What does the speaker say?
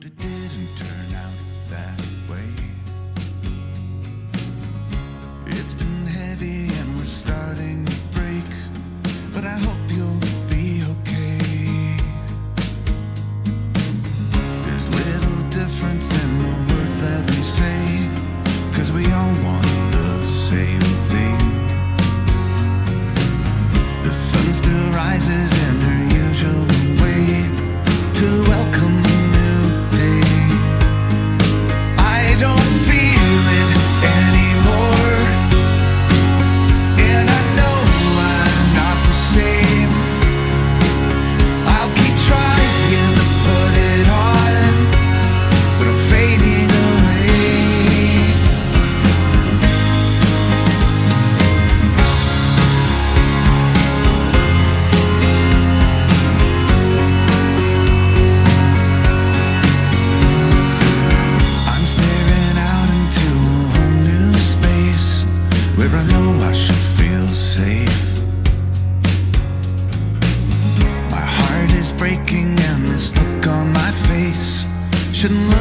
but it didn't turn out that way. It's been heavy and we're starting to break, but I hope you'll be okay. There's little difference in the words that we say, 'cause we all want the same thing. The sun still rises in her usual way to welcome the new day. I don't feel it anymore, and I know I'm not the same. I'll keep trying to put it on, but I'm fading away. I'm staring out into a whole new space where I know I should feel safe. My heart is breaking and this look on my face shouldn't look